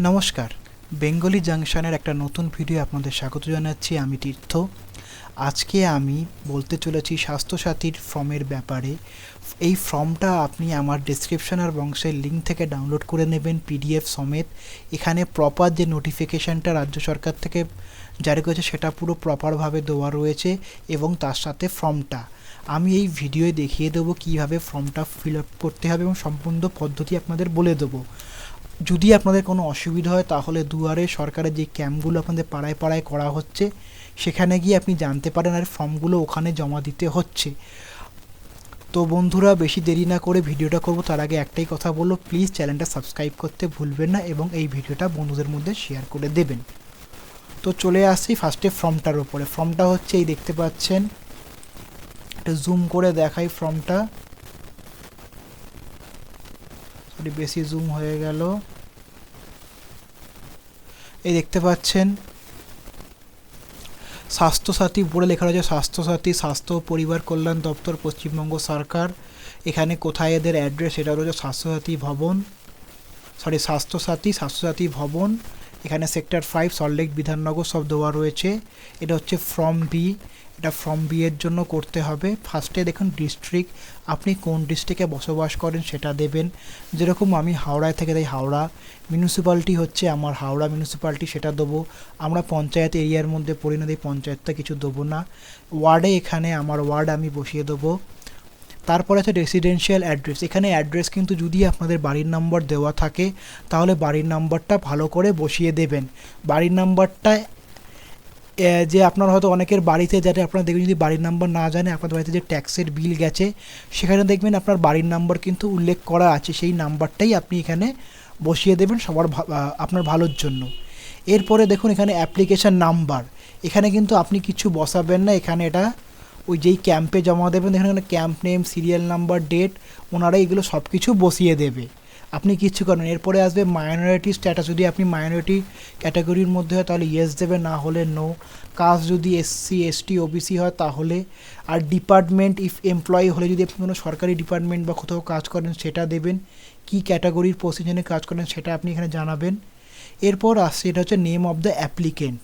নমস্কার, বেঙ্গলি জাংশনের একটা নতুন ভিডিও আপনাদের স্বাগত জানাচ্ছি। আমি তীর্থ। আজকে আমি বলতে চলেছি স্বাস্থ্যসাথীর ফর্মের ব্যাপারে। এই ফর্মটা আপনি আমার ডেসক্রিপশন আর বংশের লিঙ্ক থেকে ডাউনলোড করে নেবেন পিডিএফ সমেত। এখানে প্রপার যে নোটিফিকেশানটা রাজ্য সরকার থেকে জারি করেছে সেটা পুরো প্রপারভাবে দেওয়া রয়েছে এবং তার সাথে ফর্মটা আমি এই ভিডিওয়ে দেখিয়ে দেবো কীভাবে ফর্মটা ফিল আপ করতে হবে এবং সম্পূর্ণ পদ্ধতি আপনাদের বলে দেবো। যদি আপনাদের কোনো অসুবিধা হয় তাহলে দুয়ারে সরকারের যে ক্যাম্পগুলো আপনাদের পাড়ায় পাড়ায় করা হচ্ছে সেখানে গিয়ে আপনি জানতে পারেন, আর ফর্মগুলো ওখানে জমা দিতে হচ্ছে। তো বন্ধুরা, বেশি দেরি না করে ভিডিওটা করব তার আগে একটাই কথা বলবো, প্লিজ চ্যানেলটা সাবস্ক্রাইব করতে ভুলবেন না এবং এই ভিডিওটা বন্ধুদের মধ্যে শেয়ার করে দেবেন। তো চলে আসি ফার্স্টে ফর্মটার উপরে। ফর্মটা হচ্ছে এই দেখতে পাচ্ছেন, এটা জুম করে দেখাই ফর্মটা, বেশি জুম হয়ে গেল। এই দেখতে পাচ্ছেন স্বাস্থ্যসাথী উপরে লেখা রয়েছে স্বাস্থ্যসাথী, স্বাস্থ্য ও পরিবার কল্যাণ দপ্তর, পশ্চিমবঙ্গ সরকার। এখানে কোথায় এদের অ্যাড্রেস, এটা রয়েছে স্বাস্থ্যসাথী ভবন, স্বাস্থ্যসাথী ভবন। এখানে সেক্টর 5 সল্টলেক বিধাননগর সব দেওয়া রয়েছে। এটা হচ্ছে ফর্ম বি, এটা ফর্ম বি এর জন্য করতে হবে। ফার্স্টে দেখুন ডিস্ট্রিক্ট, আপনি কোন ডিস্ট্রিক্টে বসবাস করেন সেটা দেবেন। যেরকম আমি হাওড়ায় থেকে, তাই হাওড়া। মিউনিসিপ্যালিটি হচ্ছে আমার হাওড়া মিউনিসিপ্যালিটি, সেটা দেবো। আমরা পঞ্চায়েত এরিয়ার মধ্যে পড়ি না, তাই পঞ্চায়েতটা কিছু দেবো না। ওয়ার্ডে এখানে আমার ওয়ার্ড আমি বসিয়ে দেবো। তারপরে আছে রেসিডেন্সিয়াল অ্যাড্রেস। এখানে অ্যাড্রেস কিন্তু যদি আপনাদের বাড়ির নাম্বার দেওয়া থাকে তাহলে বাড়ির নাম্বারটা ভালো করে বসিয়ে দেবেন। বাড়ির নাম্বারটা যে আপনার হয়তো অনেকের বাড়িতে, যাতে আপনারা দেখবেন যদি বাড়ির নাম্বার না জানে, আপনাদের বাড়িতে যে ট্যাক্সের বিল গেছে সেখানে দেখবেন আপনার বাড়ির নাম্বার কিন্তু উল্লেখ করা আছে, সেই নাম্বারটাই আপনি এখানে বসিয়ে দেবেন সবার আপনার ভালোর জন্য। এরপরে দেখুন এখানে অ্যাপ্লিকেশান নাম্বার, এখানে কিন্তু আপনি কিছু বসাবেন না, এখানে এটা ওই যেই ক্যাম্পে জমা দেবেন এখানে camp name, serial number, date, ওনারা এগুলো সব কিছু বসিয়ে দেবে, আপনি কিচ্ছু করেন। এরপরে আসবে মাইনরিটি স্ট্যাটাস, যদি আপনি মাইনরিটি ক্যাটাগরির মধ্যে হয় তাহলে ইয়েস দেবে, না হলে নো। কাস্ট যদি এসসি এসটি ওবিসি হয় তাহলে। আর ডিপার্টমেন্ট, ইফ এমপ্লয়ি হলে যদি আপনি কোনো সরকারি ডিপার্টমেন্ট বা কোথাও কাজ করেন সেটা দেবেন। কি ক্যাটাগরির পজিশনে কাজ করেন সেটা আপনি এখানে জানাবেন। এরপর আসছে এটা হচ্ছে নেম অফ দ্য অ্যাপ্লিকেন্ট।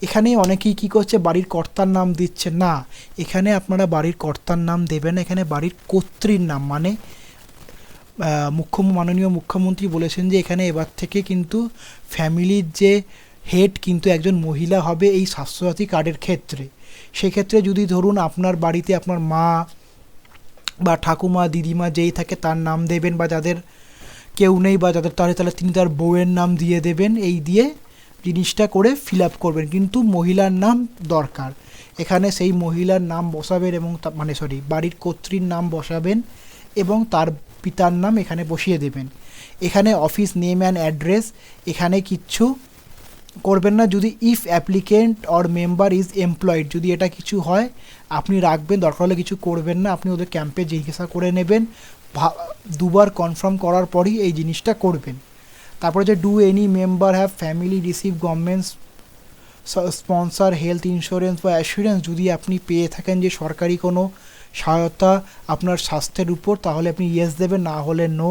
এখানে অনেকেই কী করছে, বাড়ির কর্তার নাম দিচ্ছে না, এখানে আপনারা বাড়ির কর্তার নাম দেবেন, এখানে বাড়ির কর্ত্রীর নাম, মানে মাননীয় মুখ্যমন্ত্রী বলেছেন যে এখানে এবার থেকে কিন্তু ফ্যামিলির যে হেড কিন্তু একজন মহিলা হবে এই স্বাস্থ্যসাথী কার্ডের ক্ষেত্রে। সেক্ষেত্রে যদি ধরুন আপনার বাড়িতে আপনার মা বা ঠাকুমা, দিদিমা যেই থাকে তার নাম দেবেন, বা যাদের কেউ নেই বা যাদের তাহলে তিনি তার বউয়ের নাম দিয়ে দেবেন। এই দিয়ে জিনিসটা করে ফিল আপ করবেন, কিন্তু মহিলার নাম দরকার। এখানে সেই মহিলার নাম বসাবেন এবং বাড়ির কর্ত্রীর নাম বসাবেন এবং তার পিতার নাম এখানে বসিয়ে দেবেন। এখানে অফিস নেম অ্যান্ড অ্যাড্রেস, এখানে কিচ্ছু করবেন না। যদি if applicant or member is employed, যদি এটা কিছু হয় আপনি রাখবেন, দরকার হলে কিছু করবেন না, আপনি ওদের ক্যাম্পে জিজ্ঞাসা করে নেবেন, দুবার কনফার্ম করার পরই এই জিনিসটা করবেন। তারপরে যে do any member have family receive government sponsor health insurance বা অ্যাসুরেন্স, যদি আপনি পেয়ে থাকেন যে সরকারি কোনো সহায়তা আপনার স্বাস্থ্যের উপর তাহলে আপনি ইয়েস দেবেন, না হলে no.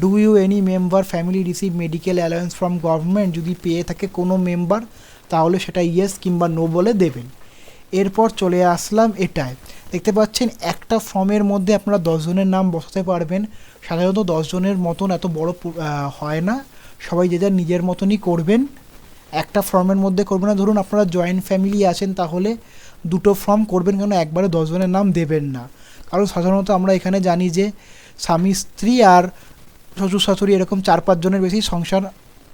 Do you any member family receive medical alliance from government, যদি পেয়ে থাকে কোনো মেম্বার তাহলে সেটা ইয়েস কিংবা নো বলে দেবেন। এরপর চলে আসলাম এটায়, দেখতে পাচ্ছেন একটা ফর্মের মধ্যে আপনারা 10 জনের নাম বসাতে পারবেন। সাধারণত 10 জনের মতন এত বড় হয় না, সবাই যে যার নিজের মতনই করবেন, একটা ফর্মের মধ্যে করবেন না। ধরুন আপনারা জয়েন্ট ফ্যামিলি আছেন তাহলে দুটো ফর্ম করবেন, কেন একবারে 10 জনের নাম দেবেন না। কারণ সাধারণত আমরা এখানে জানি যে স্বামী স্ত্রী আর শ্বশুর শাশুড়ি এরকম 4-5 জনের বেশি সংসার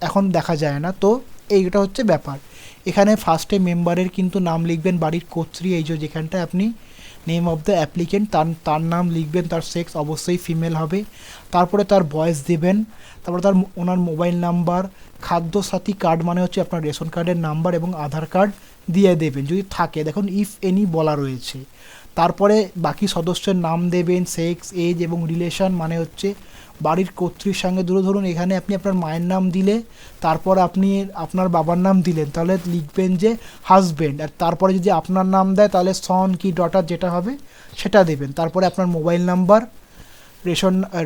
এখন দেখা যায় না, তো এইটা হচ্ছে ব্যাপার। এখানে ফার্স্টে মেম্বারের কিন্তু নাম লিখবেন, বাড়ির কর্ত্রী এই যে যেখানটায় আপনি নেম অফ দ্য অ্যাপ্লিকেন্ট তার নাম লিখবেন, তার সেক্স অবশ্যই ফিমেল হবে, তারপরে তার বয়স দেবেন, তারপরে ওনার মোবাইল নাম্বার, খাদ্য সাথী কার্ড মানে হচ্ছে আপনার রেশন কার্ডের নাম্বার এবং আধার কার্ড দিয়ে দেবেন যদি থাকে, দেখুন ইফ এনি বলা রয়েছে। তারপরে বাকি সদস্যের নাম দেবেন, সেক্স, এজ এবং রিলেশন মানে হচ্ছে বাড়ির কর্ত্রীর সঙ্গে ধরুন এখানে আপনি আপনার মায়ের নাম দিলে, তারপর আপনি আপনার বাবার নাম দিলেন, তাহলে লিখবেন যে হাজব্যান্ড, আর তারপরে যদি আপনার নাম দেয় তাহলে সন কি ডটার যেটা হবে সেটা দেবেন। তারপরে আপনার mobile number,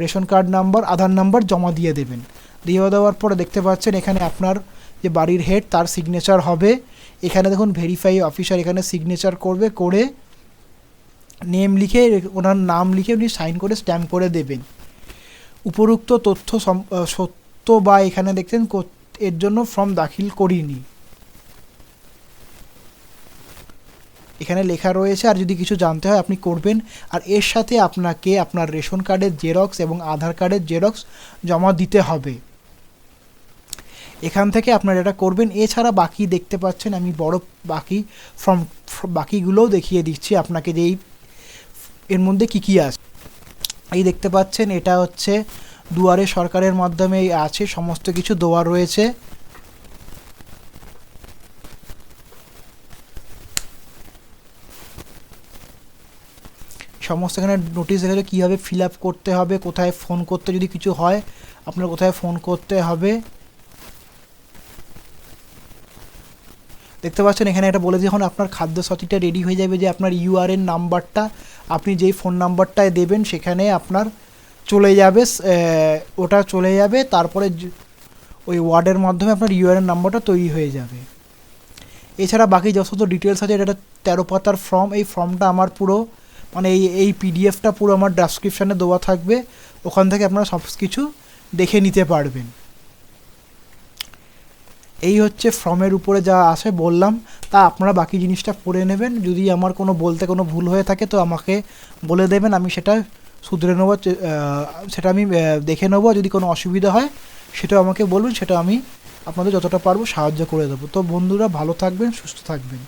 ration card number, Aadhaar number জমা দিয়ে দেবেন। দিয়ে দেওয়ার পরে দেখতে পাচ্ছেন এখানে আপনার যে বাড়ির হেড তার সিগনেচার হবে। এখানে দেখুন ভেরিফাই অফিসার এখানে সিগনেচার করবে, করে নেম লিখে ওনার নাম লিখে উনি সাইন করে স্ট্যাম্প করে দেবেন। উপরোক্ত তথ্য সত্য বা এখানে দেখছেন এর জন্য ফর্ম দাখিল করিনি, এখানে লেখা রয়েছে। আর যদি কিছু জানতে হয় আপনি করবেন। আর এর সাথে আপনাকে আপনার রেশন কার্ডের জেরক্স এবং আধার কার্ডের জেরক্স জমা দিতে হবে। এখান থেকে আপনারা এটা করবেন। এছাড়া বাকি দেখতে পাচ্ছেন আমি বড় বাকি ফর্ম বাকিগুলোও দেখিয়ে দিচ্ছি আপনাকে যে এর মধ্যে কি কি আছে। এই দেখতে পাচ্ছেন এটা হচ্ছে দুয়ারে সরকারের মাধ্যমে আছে, সমস্ত কিছু দেওয়া রয়েছে। সমস্ত এখানে নোটিশ দেখে কীভাবে ফিল আপ করতে হবে, কোথায় ফোন করতে যদি কিছু হয় আপনার কোথায় ফোন করতে হবে। দেখতে পাচ্ছেন এখানে এটা বলে যখন আপনার খাদ্য সাথীটা রেডি হয়ে যাবে, যে আপনার ইউআরএন নাম্বারটা আপনি যেই ফোন নাম্বারটায় দেবেন সেখানে আপনার চলে যাবে, ওটা চলে যাবে। তারপরে ওই ওয়ার্ডের মাধ্যমে আপনার ইউআরএন নাম্বারটা তৈরি হয়ে যাবে। এছাড়া বাকি যত ডিটেলস আছে, এটা 13 পাতার ফর্ম। এই ফর্মটা আমার পুরো মানে এই পিডিএফটা পুরো আমার ডেসক্রিপশানে দেওয়া থাকবে, ওখান থেকে আপনারা সব কিছু দেখে নিতে পারবেন। এই হচ্ছে ফর্মের উপরে যা আছে বললাম, তা আপনারা বাকি জিনিসটা পড়ে নেবেন। যদি আমার কোনো বলতে কোনো ভুল হয়ে থাকে তো আমাকে বলে দেবেন, আমি সেটা শুধরে নেবো, সেটা আমি দেখে নেবো। যদি কোনো অসুবিধা হয় সেটাও আমাকে বলবেন, সেটা আমি আপনাদের যতটা পারবো সাহায্য করে দেবো। তো বন্ধুরা ভালো থাকবেন, সুস্থ থাকবেন।